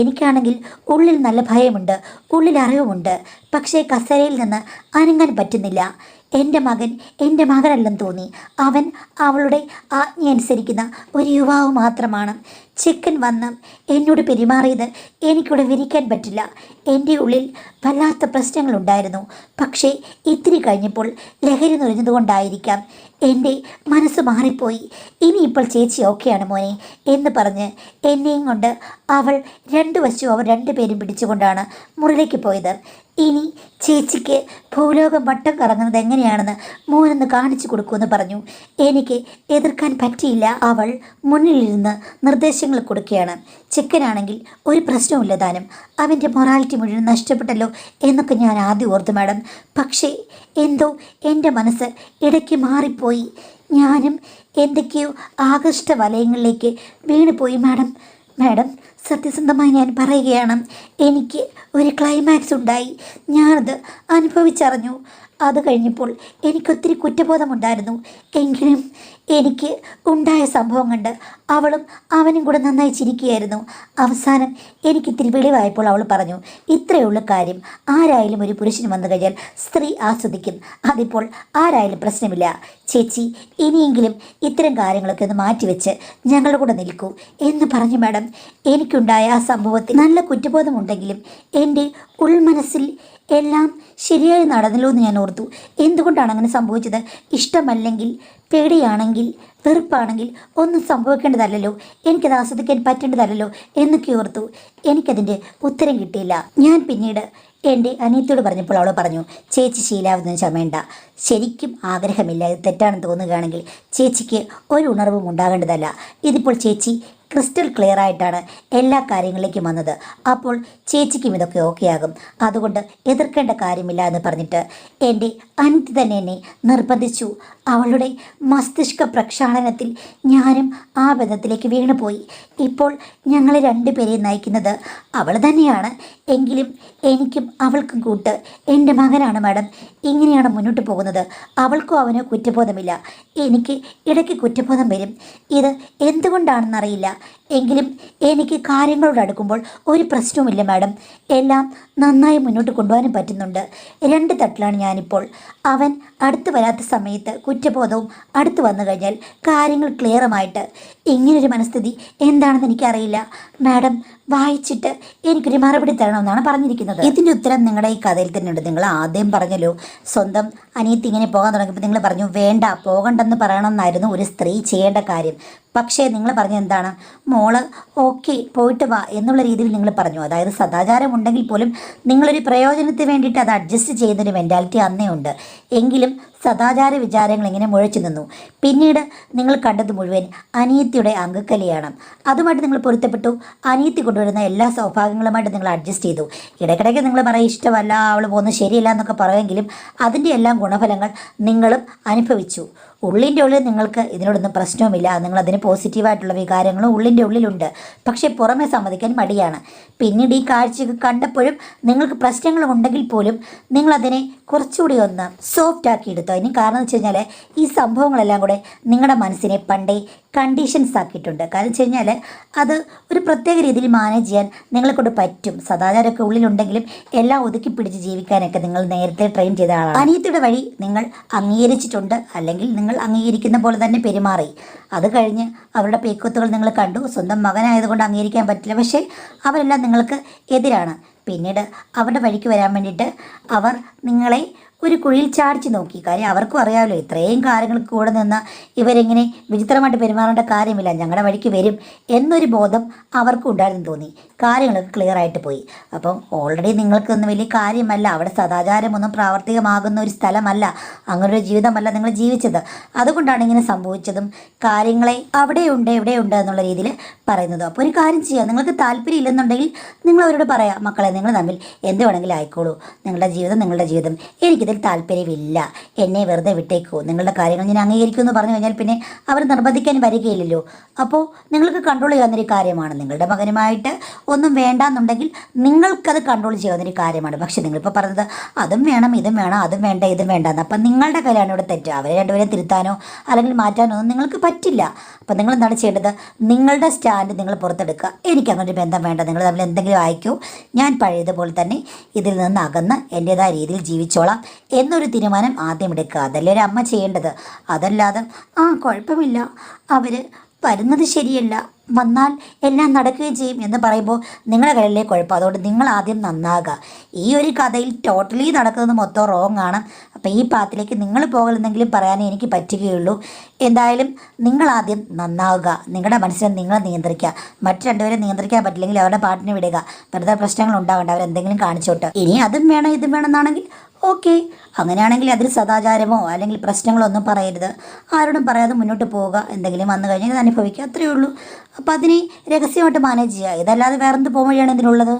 എനിക്കാണെങ്കിൽ ഉള്ളിൽ നല്ല ഭയമുണ്ട്, ഉള്ളിൽ അറിവുമുണ്ട്. പക്ഷേ കസേരയിൽ നിന്ന് അനങ്ങാൻ പറ്റുന്നില്ല. എൻ്റെ മകനല്ലെന്ന് തോന്നി. അവൻ അവളുടെ ആജ്ഞ അനുസരിക്കുന്ന ഒരു യുവാവ് മാത്രമാണ്. ചിക്കൻ വന്ന് എന്നോട് പെരുമാറിയത് എനിക്കിവിടെ വിരിക്കാൻ പറ്റില്ല. എൻ്റെ ഉള്ളിൽ വല്ലാത്ത പ്രശ്നങ്ങളുണ്ടായിരുന്നു. പക്ഷേ ഇത്തിരി കഴിഞ്ഞപ്പോൾ ലഹരി നിറഞ്ഞതുകൊണ്ടായിരിക്കാം എൻ്റെ മനസ്സ് മാറിപ്പോയി. ഇനിയിപ്പോൾ ചേച്ചി ഓക്കെയാണ് മോനെ എന്ന് പറഞ്ഞ് എന്നെയും കൊണ്ട് അവൾ രണ്ടുവശവും അവർ രണ്ടുപേരും പിടിച്ചുകൊണ്ടാണ് മുറിയിലേക്ക് പോയത്. ഇനി ചേച്ചിക്ക് ഭൂലോകം വട്ടം കറങ്ങുന്നത് എങ്ങനെയാണെന്ന് മോനൊന്ന് കാണിച്ചു കൊടുക്കുമെന്ന് പറഞ്ഞു. എനിക്ക് എതിർക്കാൻ പറ്റിയില്ല. അവൾ മുന്നിലിരുന്ന് നിർദ്ദേശങ്ങൾ കൊടുക്കുകയാണ്. ചിക്കനാണെങ്കിൽ ഒരു പ്രശ്നവുമില്ല താനും, അവൻ്റെ മൊറാലിറ്റി മുഴുവൻ നഷ്ടപ്പെട്ടല്ലോ എന്നൊക്കെ ഞാൻ ആദ്യം ഓർത്തു മാഡം. പക്ഷേ എന്തോ എൻ്റെ മനസ്സ് ഇടയ്ക്ക് മാറിപ്പോയി. ഞാനും എന്തൊക്കെയോ ആകർഷ്ട വലയങ്ങളിലേക്ക് വീണുപോയി മാഡം. സത്യസന്ധമായി ഞാൻ പറയുകയാണ്. എനിക്ക് ഒരു ക്ലൈമാക്സ് ഉണ്ടായി. ഞാനത് അനുഭവിച്ചറിഞ്ഞു. അത് കഴിഞ്ഞപ്പോൾ എനിക്കൊത്തിരി കുറ്റബോധമുണ്ടായിരുന്നു. എങ്കിലും എനിക്ക് ഉണ്ടായ സംഭവം കണ്ട് അവളും അവനും കൂടെ നന്നായി ചിരിക്കുകയായിരുന്നു. അവസാനം എനിക്കിത്തിരി വെളിവായപ്പോൾ അവൾ പറഞ്ഞു, ഇത്രയുള്ള കാര്യം ആരായാലും ഒരു പുരുഷന് വന്നു കഴിഞ്ഞാൽ സ്ത്രീ ആസ്വദിക്കും. അതിപ്പോൾ ആരായാലും പ്രശ്നമില്ല. ചേച്ചി ഇനിയെങ്കിലും ഇത്തരം കാര്യങ്ങളൊക്കെ ഒന്ന് മാറ്റിവെച്ച് ഞങ്ങളുടെ കൂടെ നിൽക്കൂ എന്ന് പറഞ്ഞു. മാഡം, എനിക്കുണ്ടായ ആ സംഭവത്തിൽ നല്ല കുറ്റബോധമുണ്ടെങ്കിലും എൻ്റെ ഉൾമനസ്സിൽ എല്ലാം ശരിയായി നടന്നല്ലോ എന്ന് ഞാൻ ഓർത്തു. എന്തുകൊണ്ടാണ് അങ്ങനെ സംഭവിച്ചത്? ഇഷ്ടമല്ലെങ്കിൽ, പേടിയാണെങ്കിൽ, വെറുപ്പാണെങ്കിൽ ഒന്നും സംഭവിക്കേണ്ടതല്ലോ, എനിക്കത് ആസ്വദിക്കാൻ പറ്റേണ്ടതല്ലോ എന്നൊക്കെ ഓർത്തു. എനിക്കതിൻ്റെ ഉത്തരം കിട്ടിയില്ല. ഞാൻ പിന്നീട് എൻ്റെ അനിയത്തിയോട് പറഞ്ഞപ്പോൾ അവൾ പറഞ്ഞു, ചേച്ചി ശീലാവുന്നതിന് ചമേണ്ട. ശരിക്കും ആഗ്രഹമില്ല, ഇത് തെറ്റാണെന്ന് തോന്നുകയാണെങ്കിൽ ചേച്ചിക്ക് ഒരു ഉണർവും ഉണ്ടാകേണ്ടതല്ല. ഇതിപ്പോൾ ചേച്ചി ക്രിസ്റ്റൽ ക്ലിയർ ആയിട്ടാണ് എല്ലാ കാര്യങ്ങളിലേക്കും വന്നത്. അപ്പോൾ ചേച്ചിക്കും ഇതൊക്കെ ഓക്കെ ആകും. അതുകൊണ്ട് എതിർക്കേണ്ട കാര്യമില്ല എന്ന് പറഞ്ഞിട്ട് എൻ്റെ അനിയത്തി തന്നെ എന്നെ നിർബന്ധിച്ചു. അവളുടെ മസ്തിഷ്ക പ്രക്ഷാളനത്തിൽ ഞാനും ആ ബന്ധത്തിലേക്ക് വീണുപോയി. ഇപ്പോൾ ഞങ്ങളെ രണ്ടുപേരെയും നയിക്കുന്നത് അവൾ തന്നെയാണ്. എങ്കിലും എനിക്കും അവൾക്കും കൂട്ട് എൻ്റെ മകനാണ്. മാഡം, ഇങ്ങനെയാണ് മുന്നോട്ട് പോകുന്നത്. അവൾക്കോ അവനോ കുറ്റബോധമില്ല. എനിക്ക് ഇടയ്ക്ക് കുറ്റബോധം വരും. ഇത് എന്തുകൊണ്ടാണെന്നറിയില്ല. എങ്കിലും എനിക്ക് കാര്യങ്ങളോട് അടുക്കുമ്പോൾ ഒരു പ്രശ്നവുമില്ല മാഡം. എല്ലാം നന്നായി മുന്നോട്ട് കൊണ്ടുപോകാനും പറ്റുന്നുണ്ട്. രണ്ട് തട്ടിലാണ് ഞാനിപ്പോൾ. അവൻ അടുത്ത് വരാത്ത സമയത്ത് കുറ്റബോധവും അടുത്ത് വന്നു കഴിഞ്ഞാൽ കാര്യങ്ങൾ ക്ലിയറുമായിട്ട്. ഇങ്ങനൊരു മനസ്ഥിതി എന്താണെന്ന് എനിക്കറിയില്ല. മാഡം വായിച്ചിട്ട് എനിക്കൊരു മറുപടി തരണമെന്നാണ് പറഞ്ഞിരിക്കുന്നത്. ഇതിൻ്റെ ഉത്തരം നിങ്ങളുടെ ഈ കഥയിൽ തന്നെ ഉണ്ട്. നിങ്ങൾ ആദ്യം പറഞ്ഞല്ലോ, സ്വന്തം അനിയത്തി ഇങ്ങനെ പോകാൻ തുടങ്ങിയപ്പോൾ നിങ്ങൾ പറഞ്ഞു വേണ്ട, പോകണ്ടെന്ന് പറയണമെന്നായിരുന്നു ഒരു സ്ത്രീ ചെയ്യേണ്ട കാര്യം. പക്ഷേ നിങ്ങൾ പറഞ്ഞത് എന്താണ്? മോള് ഓക്കെ പോയിട്ട് വാ എന്നുള്ള രീതിയിൽ നിങ്ങൾ പറഞ്ഞു. അതായത് സദാചാരം ഉണ്ടെങ്കിൽ പോലും നിങ്ങളൊരു പ്രയോജനത്തിന് വേണ്ടിയിട്ട് അത് അഡ്ജസ്റ്റ് ചെയ്യുന്നൊരു മെൻറ്റാലിറ്റി അന്നേ ഉണ്ട്. എങ്കിലും സദാചാര വിചാരങ്ങൾ ഇങ്ങനെ മുഴച്ചു നിന്നു. പിന്നീട് നിങ്ങൾ കണ്ടത് മുഴുവൻ അനിയത്തിയുടെ അംഗക്കലിയാണ്. അതുമായിട്ട് നിങ്ങൾ പൊരുത്തപ്പെട്ടു. അനിയത്തി കൊണ്ടുവരുന്ന എല്ലാ സൗഭാഗ്യങ്ങളുമായിട്ട് നിങ്ങൾ അഡ്ജസ്റ്റ് ചെയ്തു. ഇടയ്ക്കിടയ്ക്ക് നിങ്ങൾ പറയും ഇഷ്ടമല്ല, അവൾ പോകുന്നത് ശരിയല്ല എന്നൊക്കെ പറയുമെങ്കിലും അതിൻ്റെ എല്ലാം ഗുണഫലങ്ങൾ നിങ്ങളും അനുഭവിച്ചു. ഉള്ളിൻ്റെ ഉള്ളിൽ നിങ്ങൾക്ക് ഇതിനോടൊന്നും പ്രശ്നവുമില്ല. നിങ്ങളതിന് പോസിറ്റീവായിട്ടുള്ള വികാരങ്ങളും ഉള്ളിൻ്റെ ഉള്ളിലുണ്ട്. പക്ഷേ പുറമെ സമ്മതിക്കാൻ മടിയാണ്. പിന്നീട് ഈ കാഴ്ചയൊക്കെ കണ്ടപ്പോഴും നിങ്ങൾക്ക് പ്രശ്നങ്ങളുണ്ടെങ്കിൽ പോലും നിങ്ങളതിനെ കുറച്ചുകൂടി ഒന്ന് സോഫ്റ്റ് ആക്കി എടുത്തു. അതിന് കാരണം എന്ന് വെച്ച് കഴിഞ്ഞാൽ ഈ സംഭവങ്ങളെല്ലാം കൂടെ നിങ്ങളുടെ മനസ്സിനെ പണ്ടേ കണ്ടീഷൻസ് ആക്കിയിട്ടുണ്ട്. കാരണം വെച്ച് കഴിഞ്ഞാൽ അത് ഒരു പ്രത്യേക രീതിയിൽ മാനേജ് ചെയ്യാൻ നിങ്ങളെക്കൊണ്ട് പറ്റും. സദാചാരമൊക്കെ ഉള്ളിലുണ്ടെങ്കിലും എല്ലാം ഒതുക്കി പിടിച്ച് ജീവിക്കാനൊക്കെ നിങ്ങൾ നേരത്തെ ട്രെയിൻ ചെയ്ത ആളാണ്. അനിയത്തിയുടെ വഴി നിങ്ങൾ അംഗീകരിച്ചിട്ടുണ്ട്, അല്ലെങ്കിൽ നിങ്ങൾ അംഗീകരിക്കുന്ന പോലെ തന്നെ പെരുമാറി. അത് കഴിഞ്ഞ് അവരുടെ പേക്കുത്തുകൾ നിങ്ങൾ കണ്ടു. സ്വന്തം മകനായതുകൊണ്ട് അംഗീകരിക്കാൻ പറ്റില്ല. പക്ഷേ അവരെല്ലാം നിങ്ങൾക്ക് എതിരാണ്. പിന്നീട് അവരുടെ വഴിക്ക് വരാൻ വേണ്ടിയിട്ട് അവർ നിങ്ങളെ ഒരു കുഴിയിൽ ചാടിച്ച് നോക്കി. കാര്യം അവർക്കും അറിയാമല്ലോ, ഇത്രയും കാര്യങ്ങൾക്ക് കൂടെ നിന്ന് ഇവരെങ്ങനെ വിചിത്രമായിട്ട് പെരുമാറേണ്ട കാര്യമില്ല, ഞങ്ങളുടെ വഴിക്ക് വരും എന്നൊരു ബോധം അവർക്കും ഉണ്ടായിരുന്നു തോന്നി. കാര്യങ്ങളൊക്കെ ക്ലിയർ ആയിട്ട് പോയി. അപ്പം ഓൾറെഡി നിങ്ങൾക്കൊന്നും വലിയ കാര്യമല്ല, അവിടെ സദാചാരമൊന്നും പ്രാവർത്തികമാകുന്ന ഒരു സ്ഥലമല്ല, അങ്ങനൊരു ജീവിതമല്ല നിങ്ങൾ ജീവിച്ചത്. അതുകൊണ്ടാണ് ഇങ്ങനെ സംഭവിച്ചതും കാര്യങ്ങളെ അവിടെയുണ്ട് എവിടെയുണ്ട് എന്നുള്ള രീതിയിൽ പറയുന്നത്. അപ്പോൾ ഒരു കാര്യം ചെയ്യുക, നിങ്ങൾക്ക് താല്പര്യം ഇല്ലെന്നുണ്ടെങ്കിൽ നിങ്ങൾ അവരോട് പറയാം, മക്കളെ നിങ്ങൾ തമ്മിൽ എന്ത് വേണമെങ്കിലും ആയിക്കോളൂ, നിങ്ങളുടെ ജീവിതം, എനിക്കിതിൽ താല്പര്യമില്ല, എന്നെ വെറുതെ വിട്ടേക്കൂ, നിങ്ങളുടെ കാര്യങ്ങൾ ഞാൻ അംഗീകരിക്കുമെന്ന് പറഞ്ഞു കഴിഞ്ഞാൽ പിന്നെ അവർ നിർബന്ധിക്കാൻ വരികയില്ലല്ലോ. അപ്പോൾ നിങ്ങൾക്ക് കൺട്രോൾ ചെയ്യാവുന്നൊരു കാര്യമാണ്. നിങ്ങളുടെ മകനുമായിട്ട് ഒന്നും വേണ്ടാന്നുണ്ടെങ്കിൽ നിങ്ങൾക്കത് കൺട്രോൾ ചെയ്യാവുന്നൊരു കാര്യമാണ്. പക്ഷേ നിങ്ങളിപ്പോൾ പറഞ്ഞത് അതും വേണം ഇതും വേണം, അതും വേണ്ട ഇതും വേണ്ടെന്ന്. അപ്പം നിങ്ങളുടെ കയ്യിലാണ് ഇവിടെ തെറ്റ്. അവരെ രണ്ടുപേരെയും തിരുത്താനോ അല്ലെങ്കിൽ മാറ്റാനോ ഒന്നും നിങ്ങൾക്ക് പറ്റില്ല. അപ്പം നിങ്ങൾ എന്താണ് ചെയ്യേണ്ടത്? നിങ്ങളുടെ സ്റ്റാൻഡ് നിങ്ങൾ പുറത്തെടുക്കുക. എനിക്ക് അങ്ങനെ ഒരു ബന്ധം വേണ്ട, നിങ്ങൾ തമ്മിൽ എന്തെങ്കിലും ആയിക്കോ, ഞാൻ പഴയതുപോലെ തന്നെ ഇതിൽ നിന്ന് അകന്ന് എൻ്റേതായ രീതിയിൽ ജീവിച്ചോളാം എന്നൊരു തീരുമാനം ആദ്യം എടുക്കുക. അതല്ലേ ഒരു അമ്മ ചെയ്യേണ്ടത്. അതല്ലാതെ കുഴപ്പമില്ല, അവർ വരുന്നത് ശരിയല്ല, വന്നാൽ എല്ലാം നടക്കുകയും ചെയ്യും എന്ന് പറയുമ്പോൾ നിങ്ങളുടെ കയ്യിലേ കുഴപ്പം. അതുകൊണ്ട് നിങ്ങൾ ആദ്യം നന്നാകുക. ഈ ഒരു കഥയിൽ ടോട്ടലി നടക്കുന്നത് മൊത്തം റോങ് ആണ്. അപ്പോൾ ഈ പാത്തിലേക്ക് നിങ്ങൾ പോകലെന്നെങ്കിലും പറയാനേ എനിക്ക് പറ്റുകയുള്ളൂ. എന്തായാലും നിങ്ങളാദ്യം നന്നാവുക. നിങ്ങളുടെ മനസ്സിനെ നിങ്ങൾ നിയന്ത്രിക്കുക. മറ്റു രണ്ടുപേരെ നിയന്ത്രിക്കാൻ പറ്റില്ലെങ്കിൽ അവരുടെ പാട്ടിന് വിടുക. വെറുതെ പ്രശ്നങ്ങൾ ഉണ്ടാകണ്ട, അവരെന്തെങ്കിലും കാണിച്ചോട്ടെ. ഇനി അതും വേണം ഇതും വേണമെന്നാണെങ്കിൽ ഓക്കെ, അങ്ങനെയാണെങ്കിൽ അതിൽ സദാചാരമോ അല്ലെങ്കിൽ പ്രശ്നങ്ങളോ ഒന്നും പറയരുത്. ആരോടും പറയാതെ മുന്നോട്ട് പോവുക. എന്തെങ്കിലും വന്നു കഴിഞ്ഞാൽ ഇത് അനുഭവിക്കുക, അത്രയേ ഉള്ളൂ. അപ്പോൾ അതിനെ രഹസ്യമായിട്ട് മാനേജ് ചെയ്യുക. ഇതല്ലാതെ വേറെന്ത് പോകാൻ വഴിയാണ് ഇതിനുള്ളത്?